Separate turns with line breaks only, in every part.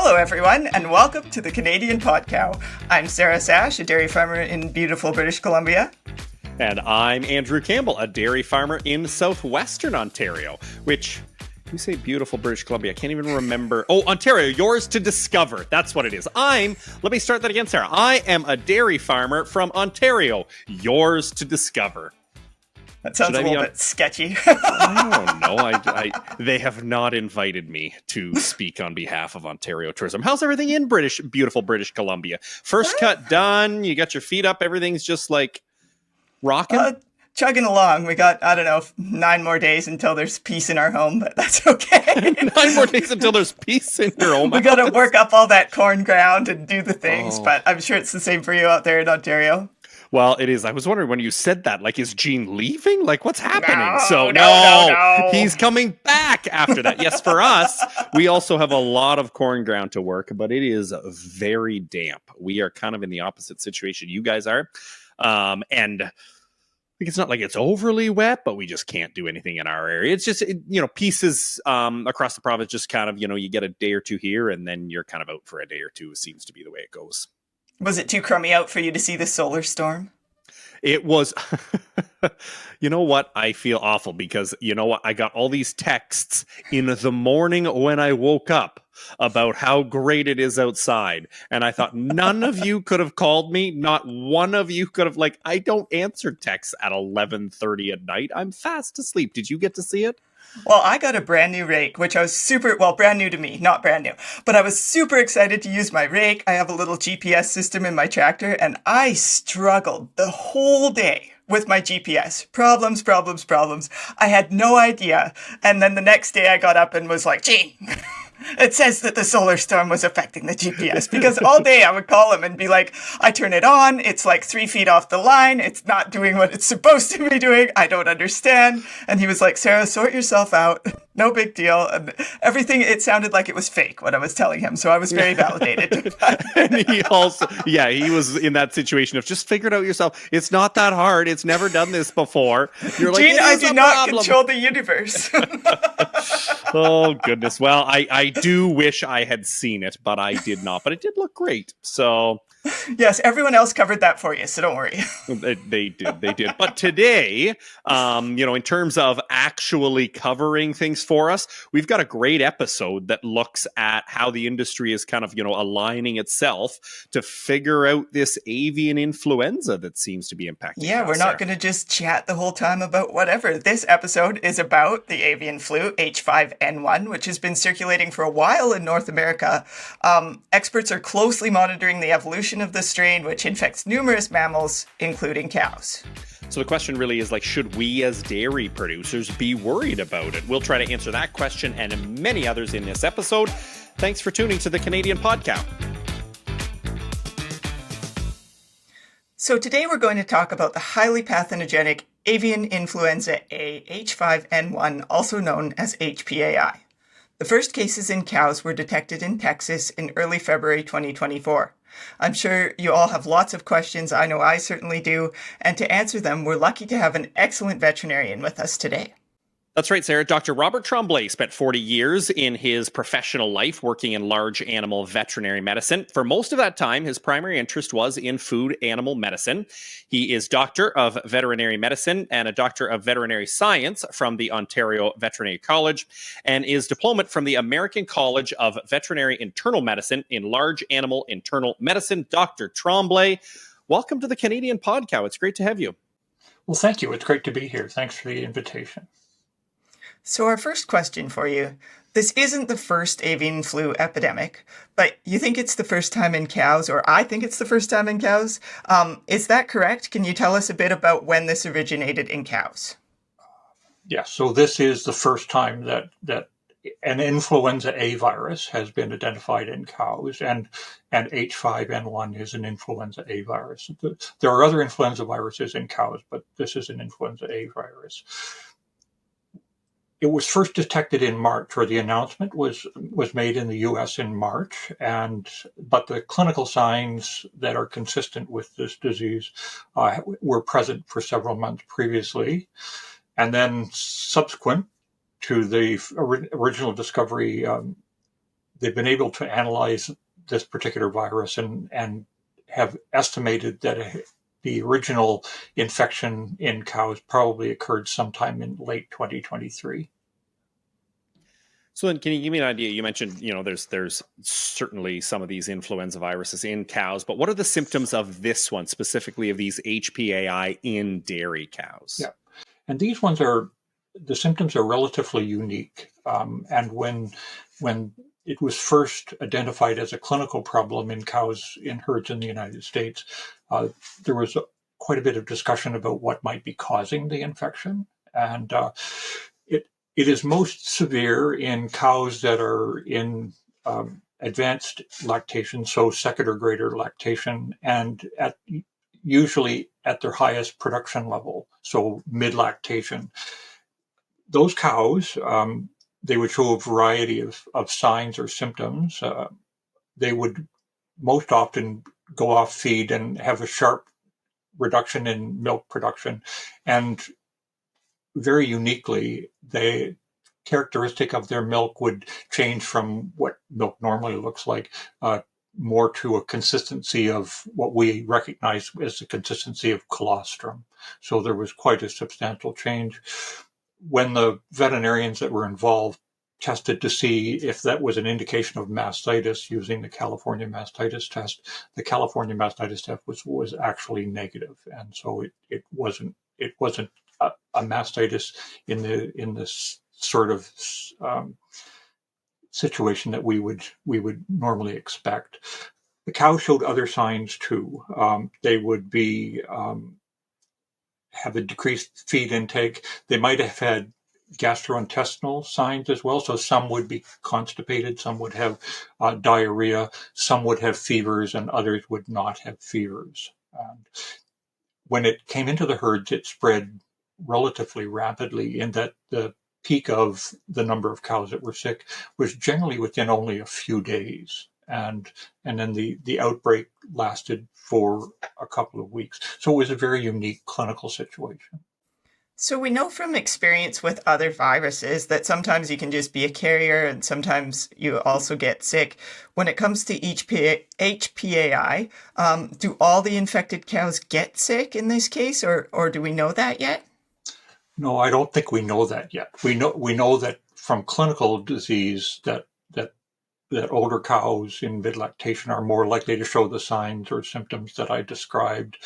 Hello, everyone, and welcome to the Canadian Podcow. I'm Sarah Sash, a dairy farmer in beautiful British Columbia.
And I'm Andrew Campbell, a dairy farmer in southwestern Ontario, which, you say beautiful British Columbia, I can't even remember. Oh, Ontario, yours to discover. That's what it is. Let me start that again, Sarah. I am a dairy farmer from Ontario, yours to discover.
That sounds a little bit sketchy.
I don't know. They have not invited me to speak on behalf of Ontario Tourism. How's everything in beautiful British Columbia? First cut done. You got your feet up. Everything's just like rocking.
Chugging along. We got, 9 more days until there's peace in our home, but that's okay.
9 more days until there's peace in your home.
We got to work up all that corn ground and do the things, but I'm sure it's the same for you out there in Ontario.
Well, it is. I was wondering when you said that, like, is Gene leaving? Like, what's happening?
No.
He's coming back after that. Yes, for us, we also have a lot of corn ground to work, but it is very damp. We are kind of in the opposite situation you guys are. And it's not like it's overly wet, but we just can't do anything in our area. It's just, pieces across the province, just kind of, you get a day or two here, and then you're kind of out for a day or two. It seems to be the way it goes.
Was it too crummy out for you to see the solar storm?
It was, you know what? I feel awful because, you know what? I got all these texts in the morning when I woke up about how great it is outside. And I thought none of you could have called me. Not one of you could have, I don't answer texts at 11:30 at night. I'm fast asleep. Did you get to see it?
Well, I got a brand new rake, which I was brand new to me, not brand new, but I was super excited to use my rake. I have a little GPS system in my tractor, and I struggled the whole day with my GPS. Problems. I had no idea. And then the next day I got up and was like, gee, it says that the solar storm was affecting the GPS, because all day I would call him and be like, I turn it on. It's like 3 feet off the line. It's not doing what it's supposed to be doing. I don't understand. And he was like, Sarah, sort yourself out. No big deal. And everything, it sounded like it was fake, what I was telling him. So I was very validated.
And he also, he was in that situation of just figure it out yourself. It's not that hard. It's never done this before. You're like,
Gene, I do not control the universe.
Oh, goodness. Well, I do wish I had seen it, but I did not. But it did look great. So
yes, everyone else covered that for you, so don't worry.
They did. But today, in terms of actually covering things for us, we've got a great episode that looks at how the industry is kind of, aligning itself to figure out this avian influenza that seems to be impacting.
Yeah, we're not going to just chat the whole time about whatever. This episode is about the avian flu, H5N1, which has been circulating for a while in North America. Experts are closely monitoring the evolution of the strain, which infects numerous mammals, including cows.
So the question really is, should we as dairy producers be worried about it? We'll try to answer that question and many others in this episode. Thanks for tuning to the Canadian Podcow.
So today we're going to talk about the highly pathogenic avian influenza A, H5N1, also known as HPAI. The first cases in cows were detected in Texas in early February 2024. I'm sure you all have lots of questions. I know I certainly do. And to answer them, we're lucky to have an excellent veterinarian with us today.
That's right, Sarah. Dr. Robert Tremblay spent 40 years in his professional life working in large animal veterinary medicine. For most of that time, his primary interest was in food animal medicine. He is Doctor of Veterinary Medicine and a Doctor of Veterinary Science from the Ontario Veterinary College, and is diplomate from the American College of Veterinary Internal Medicine in Large Animal Internal Medicine. Dr. Tremblay, welcome to the Canadian Podcow. It's great to have you.
Well, thank you. It's great to be here. Thanks for the invitation.
So our first question for you, this isn't the first avian flu epidemic, but you think it's the first time in cows, or I think it's the first time in cows. Is that correct? Can you tell us a bit about when this originated in cows?
Yes, so this is the first time that an influenza A virus has been identified in cows, and H5N1 is an influenza A virus. There are other influenza viruses in cows, but this is an influenza A virus. It was first detected in March, or the announcement was made in the U.S. in March, but the clinical signs that are consistent with this disease were present for several months previously. And then subsequent to the original discovery, they've been able to analyze this particular virus and have estimated that the original infection in cows probably occurred sometime in late 2023.
So then, can you give me an idea? You mentioned, there's certainly some of these influenza viruses in cows, but what are the symptoms of this one, specifically of these HPAI in dairy cows?
Yeah, and these ones the symptoms are relatively unique. And when it was first identified as a clinical problem in cows in herds in the United States, there was quite a bit of discussion about what might be causing the infection. And it is most severe in cows that are in advanced lactation, so second or greater lactation, and usually at their highest production level, so mid-lactation. Those cows, they would show a variety of signs or symptoms. They would most often go off feed and have a sharp reduction in milk production. And very uniquely, the characteristic of their milk would change from what milk normally looks like more to a consistency of what we recognize as the consistency of colostrum. So there was quite a substantial change. When the veterinarians that were involved tested to see if that was an indication of mastitis using the California mastitis test, the California mastitis test was actually negative, and so it wasn't a mastitis in this sort of situation that we would normally expect. The cow showed other signs too. They would be have a decreased feed intake. They might have had gastrointestinal signs as well. So some would be constipated, some would have diarrhea, some would have fevers, and others would not have fevers. When it came into the herds, it spread relatively rapidly in that the peak of the number of cows that were sick was generally within only a few days. And then the outbreak lasted for a couple of weeks. So it was a very unique clinical situation.
So we know from experience with other viruses that sometimes you can just be a carrier and sometimes you also get sick. When it comes to HPAI, do all the infected cows get sick in this case, or do we know that yet?
No, I don't think we know that yet. We know that from clinical disease that older cows in mid-lactation are more likely to show the signs or symptoms that I described.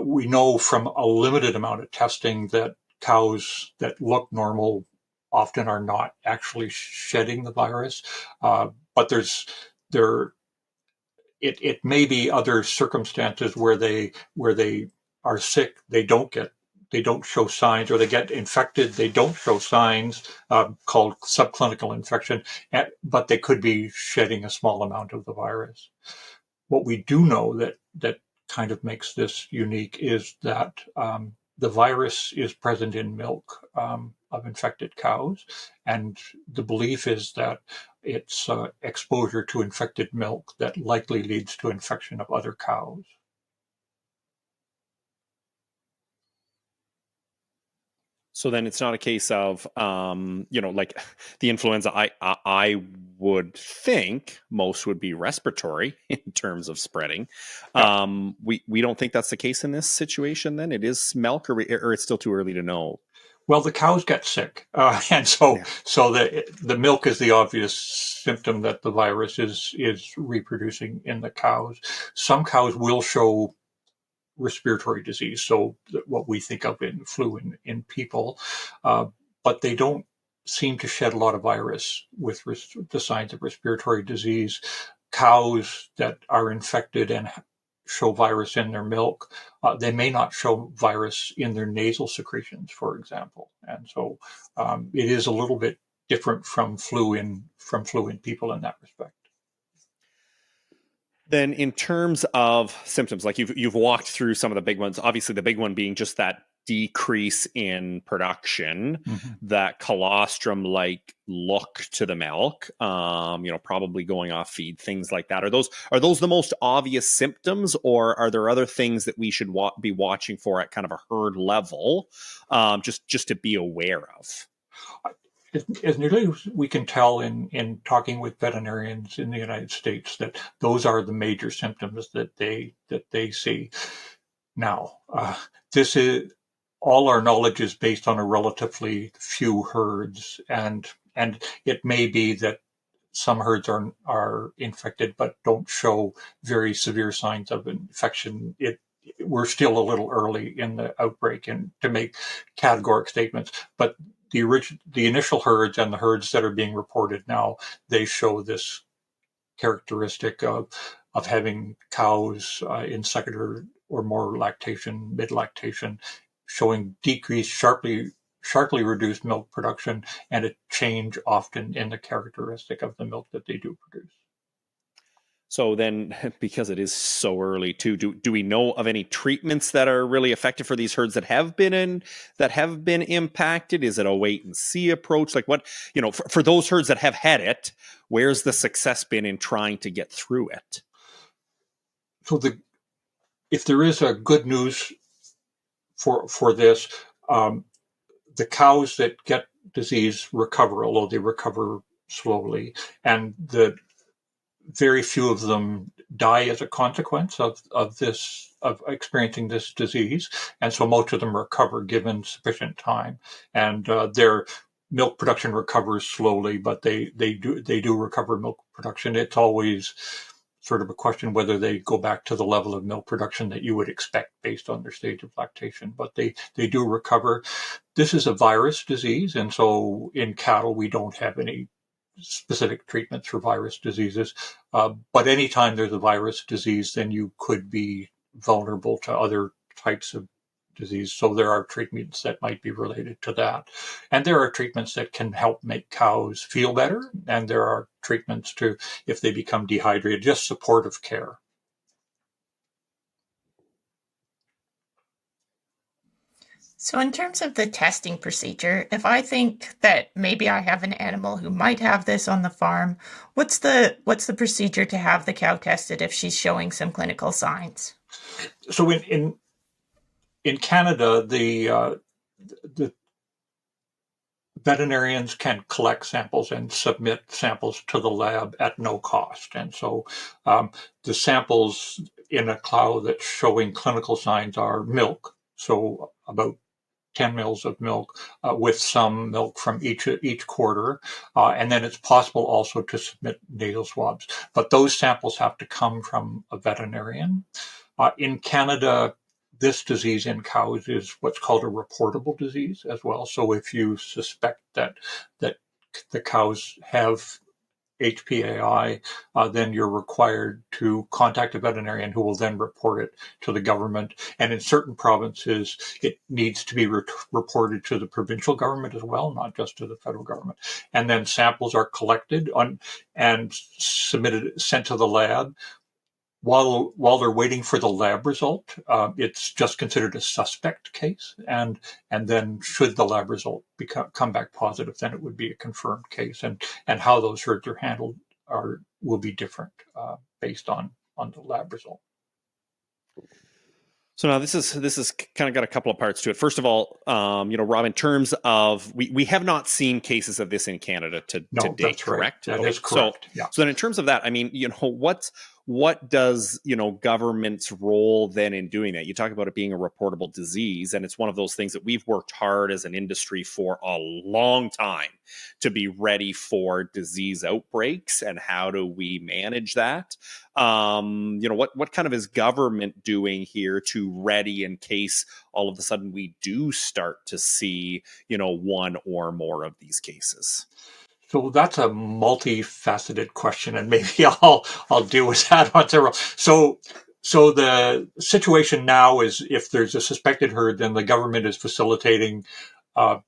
We know from a limited amount of testing that cows that look normal often are not actually shedding the virus, but it may be other circumstances where they are sick, they don't show signs, or they get infected, they don't show signs, called subclinical infection, but they could be shedding a small amount of the virus. What we do know that kind of makes this unique is that the virus is present in milk of infected cows, and the belief is that it's exposure to infected milk that likely leads to infection of other cows.
So then it's not a case of, like the influenza. I would think most would be respiratory in terms of spreading.
Yeah.
We don't think that's the case in this situation. Then it is milk, or it's still too early to know.
Well, the cows get sick, and so the milk is the obvious symptom that the virus is reproducing in the cows. Some cows will show respiratory disease, so what we think of in flu in people, but they don't seem to shed a lot of virus with the signs of respiratory disease. Cows that are infected and show virus in their milk, they may not show virus in their nasal secretions, for example, and so it is a little bit different from flu in people in that respect.
Then in terms of symptoms, like you've walked through some of the big ones, obviously the big one being just that decrease in production, that colostrum-like look to the milk, probably going off feed, things like that. Are those the most obvious symptoms, or are there other things that we should be watching for at kind of a herd level, just to be aware of?
as nearly as we can tell in talking with veterinarians in the United States, that those are the major symptoms that they see. Now, this is all our knowledge is based on a relatively few herds, and it may be that some herds are infected but don't show very severe signs of infection. We're still a little early in the outbreak and to make categoric statements, but the initial herds and the herds that are being reported now, they show this characteristic of having cows in second or more lactation, mid lactation, showing decreased, sharply reduced milk production, and a change often in the characteristic of the milk that they do produce.
So then, because it is so early too, do we know of any treatments that are really effective for these herds that have been impacted? Is it a wait and see approach? Like what, for those herds that have had it, where's the success been in trying to get through it?
So if there is a good news for this, the cows that get disease recover, although they recover slowly, and the very few of them die as a consequence of experiencing this disease, and so most of them recover given sufficient time, and their milk production recovers slowly, but they do recover milk production. It's always sort of a question whether they go back to the level of milk production that you would expect based on their stage of lactation, but they do recover. This is a virus disease, and so in cattle we don't have any specific treatments for virus diseases. But anytime there's a virus disease, then you could be vulnerable to other types of disease. So there are treatments that might be related to that. And there are treatments that can help make cows feel better. And there are treatments to, if they become dehydrated, just supportive care.
So in terms of the testing procedure, if I think that maybe I have an animal who might have this on the farm, what's the procedure to have the cow tested if she's showing some clinical signs?
So in Canada, the veterinarians can collect samples and submit samples to the lab at no cost. And so the samples in a cow that's showing clinical signs are milk, so about 10 mils of milk, with some milk from each quarter. And then it's possible also to submit nasal swabs. But those samples have to come from a veterinarian. In Canada, this disease in cows is what's called a reportable disease as well. So if you suspect that the cows have HPAI, then you're required to contact a veterinarian who will then report it to the government. And in certain provinces, it needs to be reported to the provincial government as well, not just to the federal government. And then samples are collected and sent to the lab. While they're waiting for the lab result, it's just considered a suspect case, and then should the lab result come back positive, then it would be a confirmed case, and how those herds are handled will be different based on the lab result.
So now this is kind of got a couple of parts to it. First of all, Rob, in terms of we have not seen cases of this in Canada to date,
that's
correct?
Right. That is correct.
So then in terms of that, I mean, what does government's role then in doing that? You talk about it being a reportable disease, and it's one of those things that we've worked hard as an industry for a long time to be ready for disease outbreaks, and how do we manage that? What kind of is government doing here to ready in case all of a sudden we do start to see one or more of these cases?
So that's a multifaceted question, and maybe I'll deal with that on several. So the situation now is, if there's a suspected herd, then the government is facilitating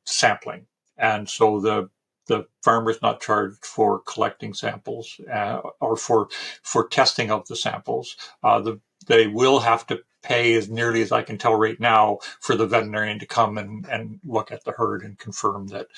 sampling, and so the farmer's not charged for collecting samples or for testing of the samples. They will have to pay, as nearly as I can tell right now, for the veterinarian to come and look at the herd and confirm that,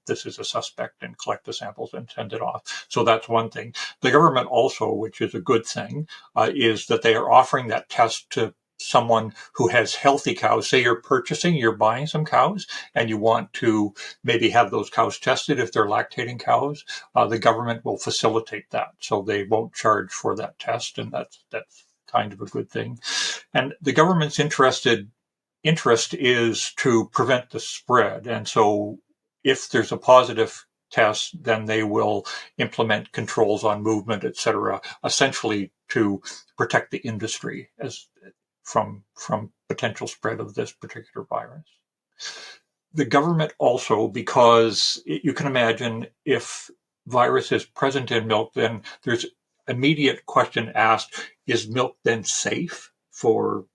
this is a suspect, and collect the samples and send it off. So that's one thing. The government also, which is a good thing, is that they are offering that test to someone who has healthy cows, say you're buying some cows and you want to maybe have those cows tested if they're lactating cows, the government will facilitate that. So they won't charge for that test, and that's kind of a good thing. And the government's interest is to prevent the spread. And so if there's a positive test, then they will implement controls on movement, et cetera, essentially to protect the industry from potential spread of this particular virus. The government also, because you can imagine if virus is present in milk, then there's immediate question asked, is milk then safe for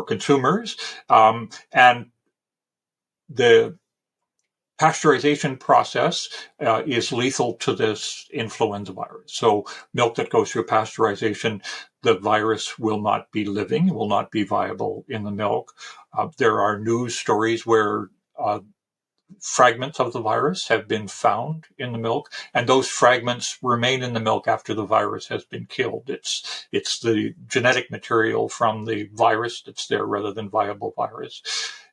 consumers? And the pasteurization process is lethal to this influenza virus. So milk that goes through pasteurization, the virus will not be living, will not be viable in the milk. There are news stories where fragments of the virus have been found in the milk, and those fragments remain in the milk after the virus has been killed. It's the genetic material from the virus that's there rather than viable virus.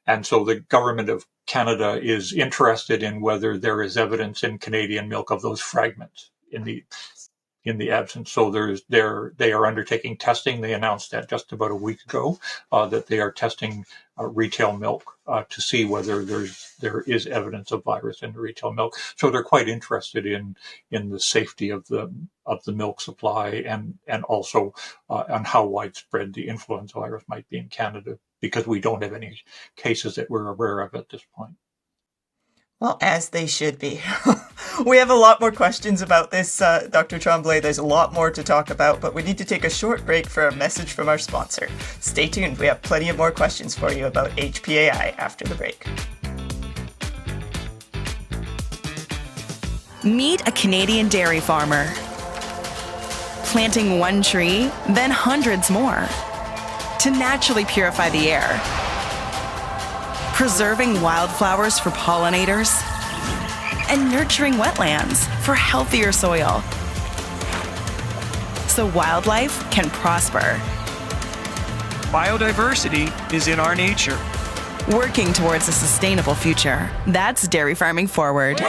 And so the government of Canada is interested in whether there is evidence in Canadian milk of those fragments in the absence. So they are undertaking testing. They announced that just about a week ago, that they are testing retail milk to see whether there is evidence of virus in the retail milk. So they're quite interested in the safety of the milk supply and also on how widespread the influenza virus might be in Canada, because we don't have any cases that we're aware of at this point.
Well, as they should be. We have a lot more questions about this, Dr. Tremblay. There's a lot more to talk about, but we need to take a short break for a message from our sponsor. Stay tuned. We have plenty of more questions for you about HPAI after the break.
Meet a Canadian dairy farmer. Planting one tree, then hundreds more, to naturally purify the air. Preserving wildflowers for pollinators, and nurturing wetlands for healthier soil, so wildlife can prosper.
Biodiversity is in our nature.
Working towards a sustainable future. That's Dairy Farming Forward.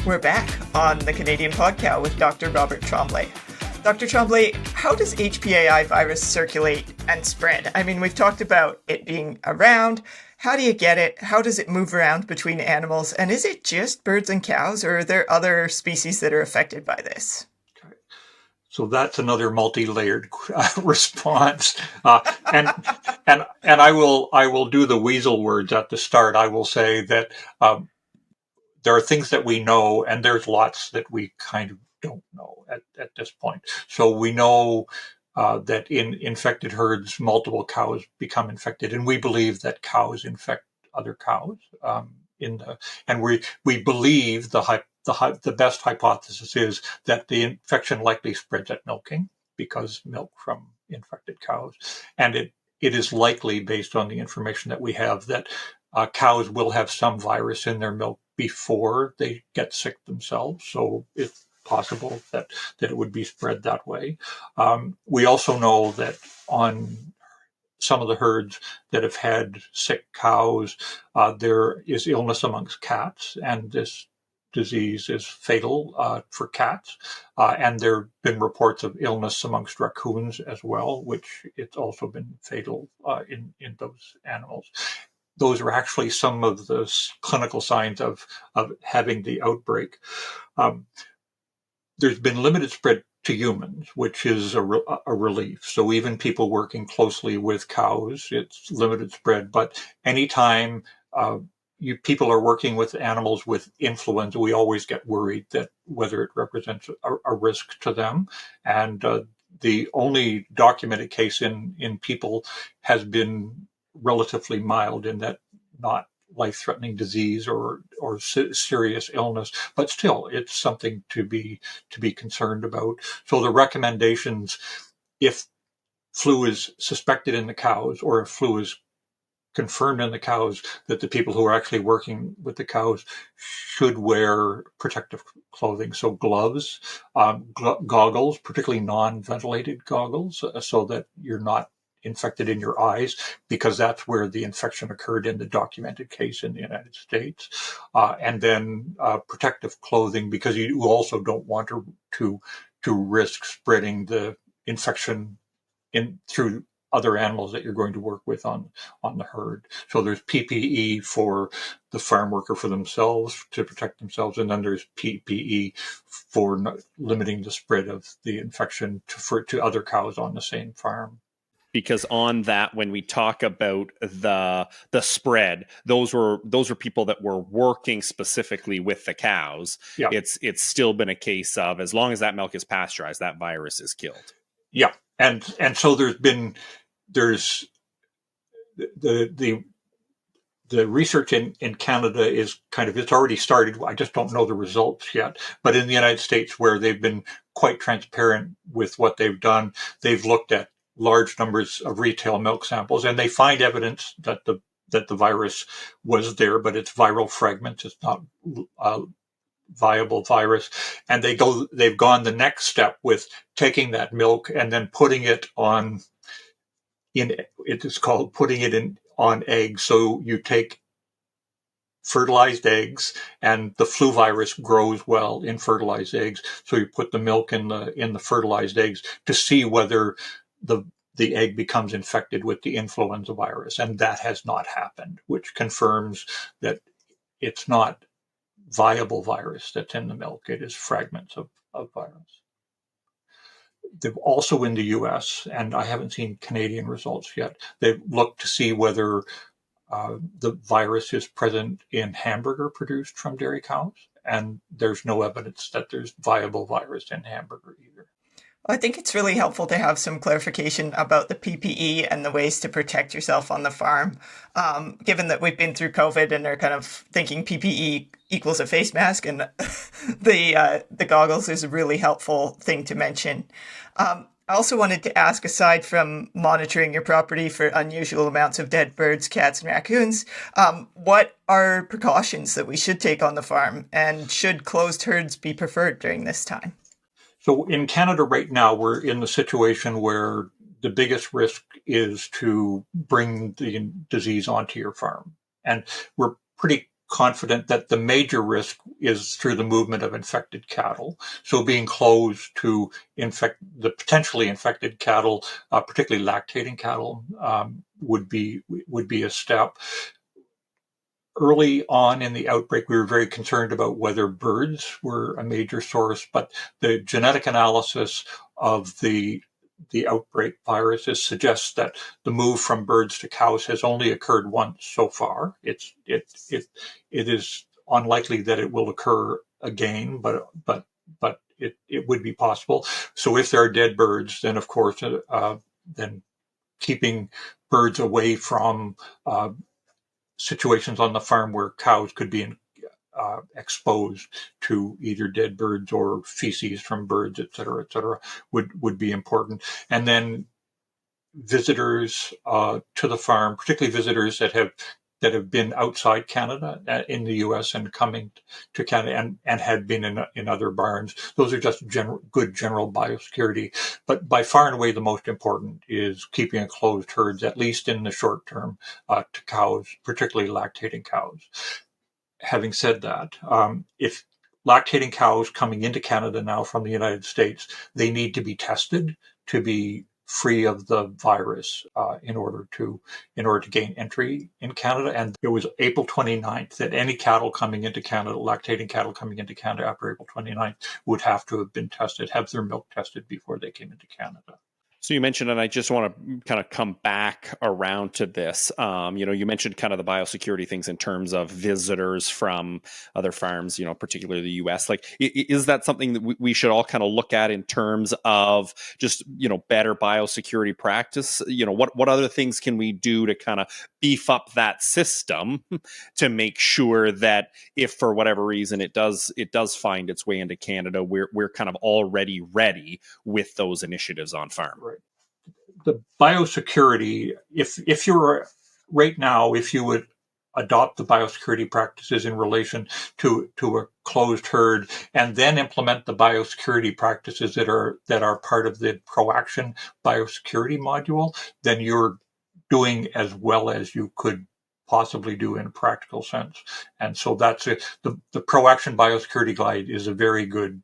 We're back on the Canadian Podcast with Dr. Robert Tremblay. Dr. Tremblay, how does HPAI virus circulate and spread? I mean, we've talked about it being around. How do you get it? How does it move around between animals? And is it just birds and cows, or are there other species that are affected by this?
Okay. So that's another multi-layered response. And I will do the weasel words at the start. I will say that there are things that we know, and there's lots that we kind of don't know at this point. So we know that in infected herds, multiple cows become infected, and we believe that cows infect other cows. And we believe the best hypothesis is that the infection likely spreads at milking, because milk from infected cows, and it is likely, based on the information that we have, that cows will have some virus in their milk before they get sick themselves. So it's possible that it would be spread that way. We also know that on some of the herds that have had sick cows, there is illness amongst cats, and this disease is fatal for cats. And there have been reports of illness amongst raccoons as well, which it's also been fatal in those animals. Those are actually some of the clinical signs of having the outbreak. There's been limited spread to humans, which is a relief. So even people working closely with cows, it's limited spread. But anytime people are working with animals with influenza, we always get worried that whether it represents a risk to them. And the only documented case in people has been relatively mild, in that not life-threatening disease or serious illness, but still it's something to be concerned about. So the recommendations, if flu is suspected in the cows, or if flu is confirmed in the cows that the people who are actually working with the cows should wear protective clothing. So gloves, goggles, particularly non-ventilated goggles, so that you're not infected in your eyes, because that's where the infection occurred in the documented case in the United States. And then protective clothing, because you also don't want to risk spreading the infection in through other animals that you're going to work with on the herd. So there's PPE for the farm worker for themselves to protect themselves, and then there's PPE for limiting the spread of the infection to other cows on the same farm.
Because on that, when we talk about the spread, those were people that were working specifically with the cows.
Yeah.
It's still been a case of, as long as that milk is pasteurized, that virus is killed.
Yeah, and so there's the research in Canada is it's already started. I just don't know the results yet. But in the United States, where they've been quite transparent with what they've done, they've looked at large numbers of retail milk samples, and they find evidence that the virus was there, but it's viral fragments. It's not viable virus. And they've gone the next step with taking that milk and then putting it on on eggs. So you take fertilized eggs, and the flu virus grows well in fertilized eggs. So you put the milk in the fertilized eggs to see whether the egg becomes infected with the influenza virus. And that has not happened, which confirms that it's not viable virus that's in the milk. It is fragments of virus. They've also, in the US, and I haven't seen Canadian results yet, they've looked to see whether the virus is present in hamburger produced from dairy cows, and there's no evidence that there's viable virus in hamburger either.
I think it's really helpful to have some clarification about the PPE and the ways to protect yourself on the farm, given that we've been through COVID and are kind of thinking PPE equals a face mask, and the goggles is a really helpful thing to mention. I also wanted to ask, aside from monitoring your property for unusual amounts of dead birds, cats, and raccoons, what are precautions that we should take on the farm, and should closed herds be preferred during this time?
So in Canada right now, we're in the situation where the biggest risk is to bring the disease onto your farm. And we're pretty confident that the major risk is through the movement of infected cattle. So being closed to infect the potentially infected cattle, particularly lactating cattle, would be a step. Early on in the outbreak, we were very concerned about whether birds were a major source, but the genetic analysis of the outbreak viruses suggests that the move from birds to cows has only occurred once so far. It is unlikely that it will occur again, but it would be possible. So if there are dead birds, then of course, then keeping birds away from situations on the farm where cows could be exposed to either dead birds or feces from birds, et cetera, would be important. And then visitors to the farm, particularly visitors that have been outside Canada, in the US, and coming to Canada and had been in other barns. Those are just good general biosecurity. But by far and away, the most important is keeping a closed herds, at least in the short term, to cows, particularly lactating cows. Having said that, if lactating cows coming into Canada now from the United States, they need to be tested to be free of the virus in order to gain entry in Canada. And it was April 29th that any cattle coming into Canada, lactating cattle coming into Canada after April 29th, would have to have been tested, have their milk tested before they came into Canada.
So you mentioned, and I just want to kind of come back around to this. You mentioned kind of the biosecurity things in terms of visitors from other farms, particularly the U.S. Like, is that something that we should all kind of look at in terms of just, better biosecurity practice? What other things can we do to kind of beef up that system to make sure that if for whatever reason it does find its way into Canada, we're kind of already ready with those initiatives on farm?
Right. The biosecurity, if you're right now, if you would adopt the biosecurity practices in relation to a closed herd, and then implement the biosecurity practices that are part of the ProAction biosecurity module, then you're doing as well as you could possibly do in a practical sense. And so that's it. The ProAction biosecurity guide is a very good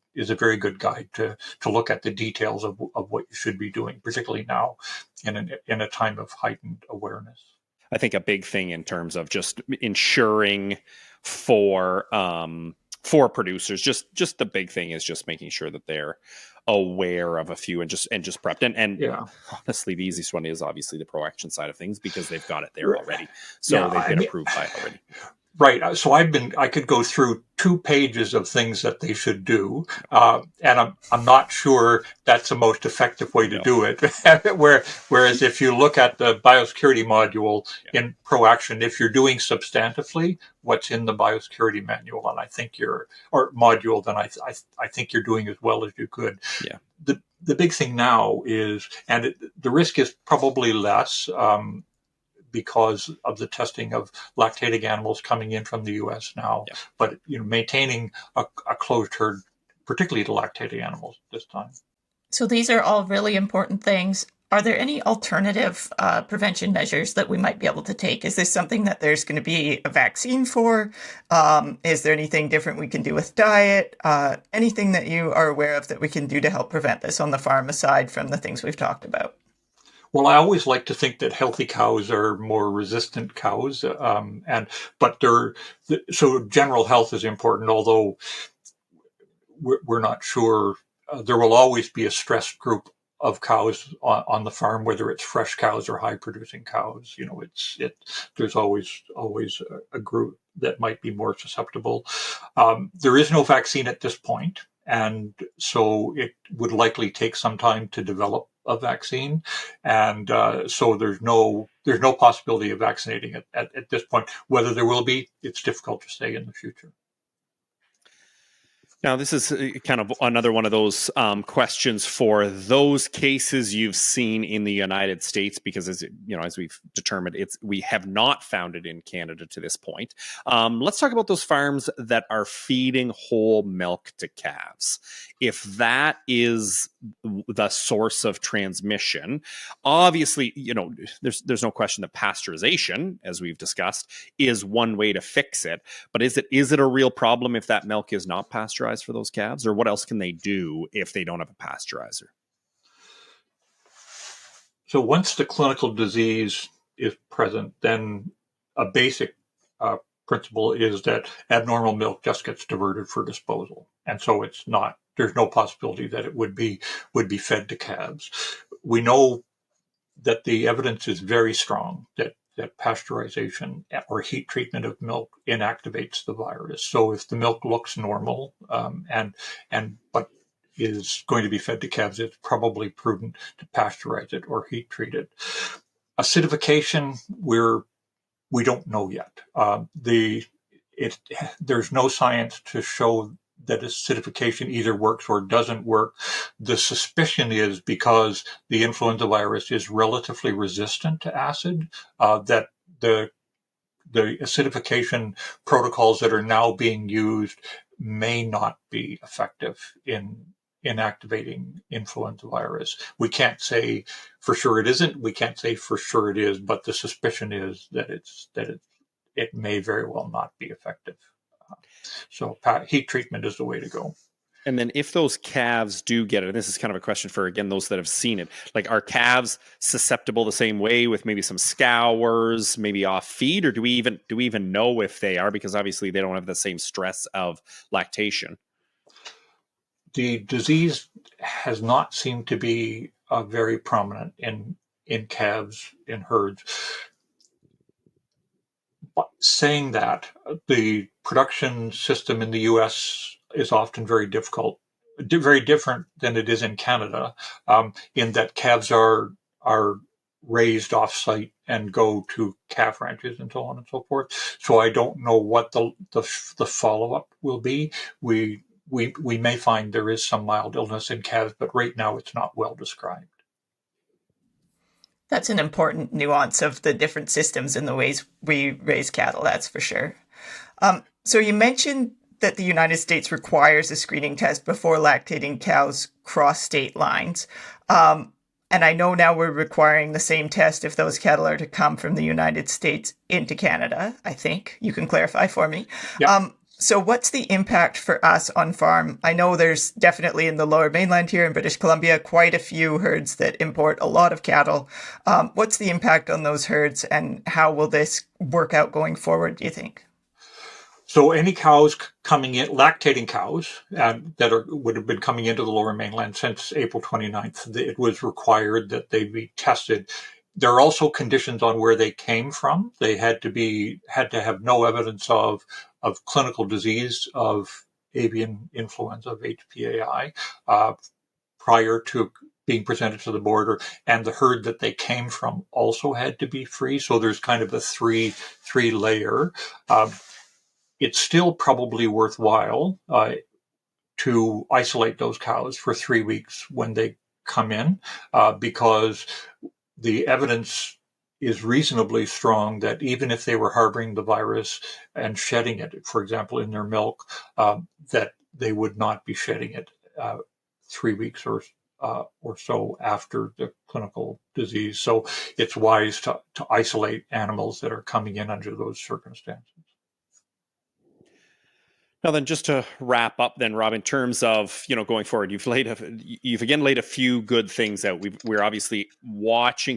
guide to look at the details of what you should be doing, particularly now in a time of heightened awareness.
I think a big thing in terms of just ensuring for producers, just the big thing is just making sure that they're aware of a few and just prepped. And
Yeah.
honestly, the easiest one is obviously the ProAction side of things, because they've got it there already. So
Yeah,
they've been approved by it already.
Right. So I could go through 2 pages of things that they should do. And I'm not sure that's the most effective way to do it. Whereas if you look at the biosecurity module in ProAction, if you're doing substantively what's in the biosecurity manual, and I think module, then I think you're doing as well as you could.
Yeah.
The big thing now is, and the risk is probably less, because of the testing of lactating animals coming in from the U.S. now. Yeah. But maintaining a closed herd, particularly to lactating animals this time.
So these are all really important things. Are there any alternative prevention measures that we might be able to take? Is this something that there's going to be a vaccine for? Is there anything different we can do with diet? Anything that you are aware of that we can do to help prevent this on the farm, aside from the things we've talked about?
Well, I always like to think that healthy cows are more resistant cows, but so general health is important. Although we're not sure, there will always be a stressed group of cows on the farm, whether it's fresh cows or high producing cows. There's always a group that might be more susceptible. There is no vaccine at this point, and so it would likely take some time to develop a vaccine, and so there's no possibility of vaccinating it at this point. Whether there will be, it's difficult to say in the future.
Now, this is kind of another one of those questions for those cases you've seen in the United States, because as we've determined, we have not found it in Canada to this point. Let's talk about those farms that are feeding whole milk to calves. If that is the source of transmission, obviously, there's no question that pasteurization, as we've discussed, is one way to fix it. But is it a real problem if that milk is not pasteurized for those calves, or what else can they do if they don't have a pasteurizer?
So once the clinical disease is present, then a basic principle is that abnormal milk just gets diverted for disposal, and so there's no possibility that it would be fed to calves. We know that the evidence is very strong that pasteurization or heat treatment of milk inactivates the virus. So if the milk looks normal, but is going to be fed to calves, it's probably prudent to pasteurize it or heat treat it. Acidification, we don't know yet. There's no science to show that acidification either works or doesn't work. The suspicion is because the influenza virus is relatively resistant to acid, that the acidification protocols that are now being used may not be effective in inactivating influenza virus. We can't say for sure it isn't. We can't say for sure it is, but the suspicion is that it may very well not be effective. So heat treatment is the way to go.
And then if those calves do get it, and this is kind of a question for, again, those that have seen it, like, are calves susceptible the same way with maybe some scours, maybe off feed, or do we even know if they are, because obviously they don't have the same stress of lactation?
The disease has not seemed to be very prominent in calves in herds. But saying that, the production system in the U.S. is often very difficult, very different than it is in Canada, in that calves are raised off-site and go to calf ranches and so on and so forth. So I don't know what the follow-up will be. We may find there is some mild illness in calves, but right now it's not well described.
That's an important nuance of the different systems and the ways we raise cattle, that's for sure. So you mentioned that the United States requires a screening test before lactating cows cross state lines. And I know now we're requiring the same test if those cattle are to come from the United States into Canada, I think. You can clarify for me.
Yep.
So what's the impact for us on farm? I know there's definitely in the Lower Mainland here in British Columbia quite a few herds that import a lot of cattle. What's the impact on those herds, and how will this work out going forward, do you think?
So any cows coming in, lactating cows that would have been coming into the Lower Mainland since April 29th, it was required that they be tested. There are also conditions on where they came from. They had to have no evidence of clinical disease of avian influenza, of HPAI, prior to being presented to the border, and the herd that they came from also had to be free. So there's kind of a three layer. It's still probably worthwhile to isolate those cows for 3 weeks when they come in, because the evidence is reasonably strong that even if they were harboring the virus and shedding it, for example, in their milk, that they would not be shedding it 3 weeks or so after the clinical disease. So it's wise to isolate animals that are coming in under those circumstances.
Now then, just to wrap up then, Rob, in terms of, going forward, you've again laid a few good things out. We're obviously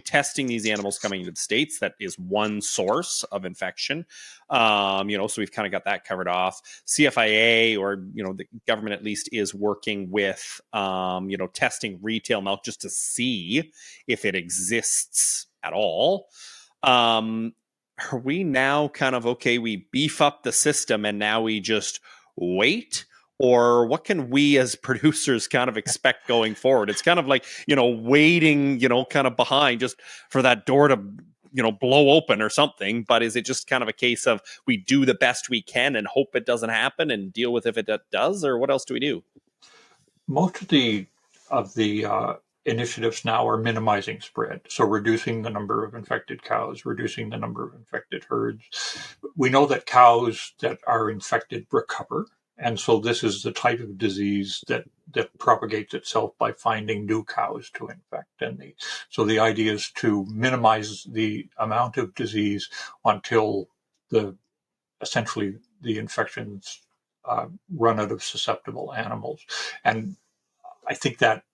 testing these animals coming into the States. That is one source of infection. So we've kind of got that covered off. CFIA, or, the government at least, is working with, testing retail milk just to see if it exists at all. Are we now kind of, okay, we beef up the system and now we just wait? Or what can we as producers kind of expect going forward? It's kind of like, waiting, kind of behind just for that door to, blow open or something. But is it just kind of a case of we do the best we can and hope it doesn't happen and deal with if it does? Or what else do we do?
Most of the initiatives now are minimizing spread. So reducing the number of infected cows, reducing the number of infected herds. We know that cows that are infected recover. And so this is the type of disease that propagates itself by finding new cows to infect. So the idea is to minimize the amount of disease until essentially the infections run out of susceptible animals. And I think that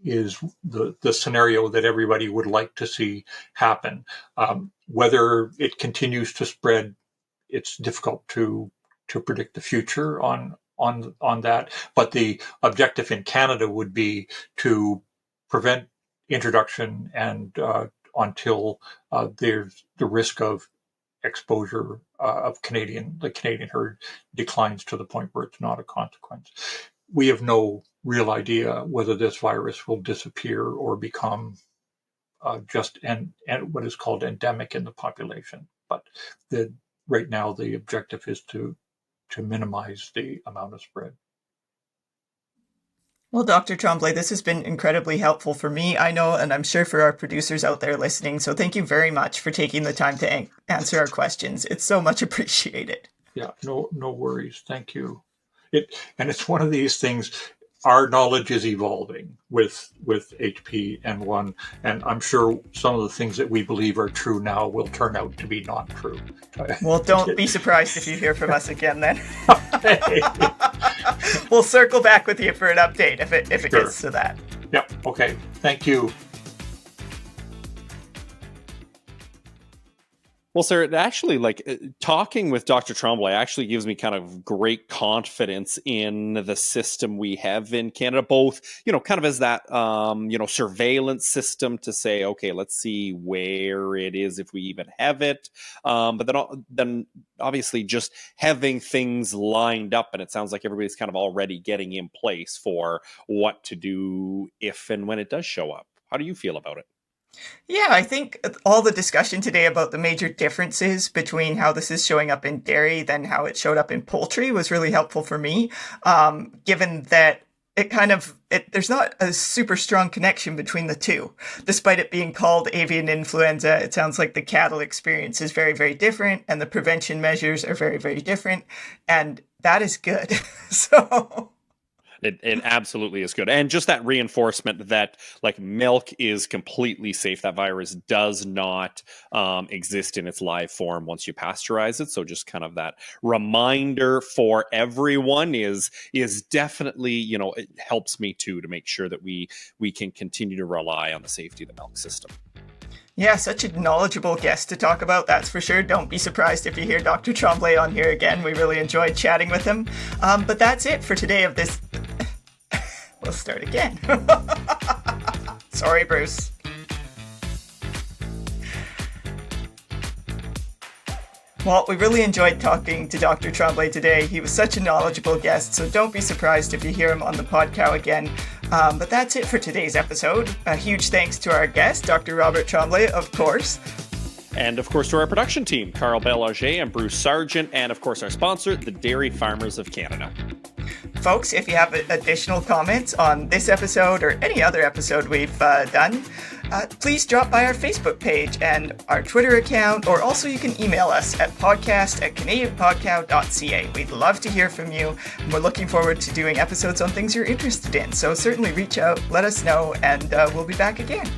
is the scenario that everybody would like to see happen. Whether it continues to spread, it's difficult to predict the future on that. But the objective in Canada would be to prevent introduction and until there's the risk of exposure of the Canadian herd declines to the point where it's not a consequence. We have no real idea whether this virus will disappear or become just what is called endemic in the population. But right now the objective is to minimize the amount of spread.
Well, Dr. Tremblay, this has been incredibly helpful for me, I know, and I'm sure for our producers out there listening. So thank you very much for taking the time to answer our questions. It's so much appreciated.
Yeah, no worries. Thank you. It's one of these things. Our knowledge is evolving with HPN1, and I'm sure some of the things that we believe are true now will turn out to be not true.
Well, don't be surprised if you hear from us again then. We'll circle back with you for an update if it
Sure.
gets to that.
Yep. Okay. Thank you.
Well, sir, it actually, talking with Dr. Tremblay actually gives me kind of great confidence in the system we have in Canada, both, kind of as that, surveillance system to say, okay, let's see where it is if we even have it. But then obviously just having things lined up, and it sounds like everybody's kind of already getting in place for what to do if and when it does show up. How do you feel about it?
Yeah, I think all the discussion today about the major differences between how this is showing up in dairy than how it showed up in poultry was really helpful for me, given that there's not a super strong connection between the two. Despite it being called avian influenza, it sounds like the cattle experience is very, very different and the prevention measures are very, very different. And that is good. So...
It absolutely is good. And just that reinforcement that like milk is completely safe. That virus does not exist in its live form once you pasteurize it. So just kind of that reminder for everyone is definitely, you know, it helps me too to make sure that we can continue to rely on the safety of the milk system.
Yeah, such a knowledgeable guest to talk about, that's for sure. Don't be surprised if you hear Dr. Tremblay on here again. We really enjoyed chatting with him. But that's it for today of this... We'll start again. Sorry, Bruce. Well, we really enjoyed talking to Dr. Tremblay today. He was such a knowledgeable guest, so don't be surprised if you hear him on the podcast again. But that's it for today's episode. A huge thanks to our guest, Dr. Robert Tremblay, of course.
And of course to our production team, Carl Bélanger and Bruce Sargent, and of course our sponsor, the Dairy Farmers of Canada.
Folks, if you have additional comments on this episode or any other episode we've done, please drop by our Facebook page and our Twitter account, or also you can email us at podcast@canadianpodcow.ca. We'd love to hear from you, and we're looking forward to doing episodes on things you're interested in. So certainly reach out, let us know, and we'll be back again.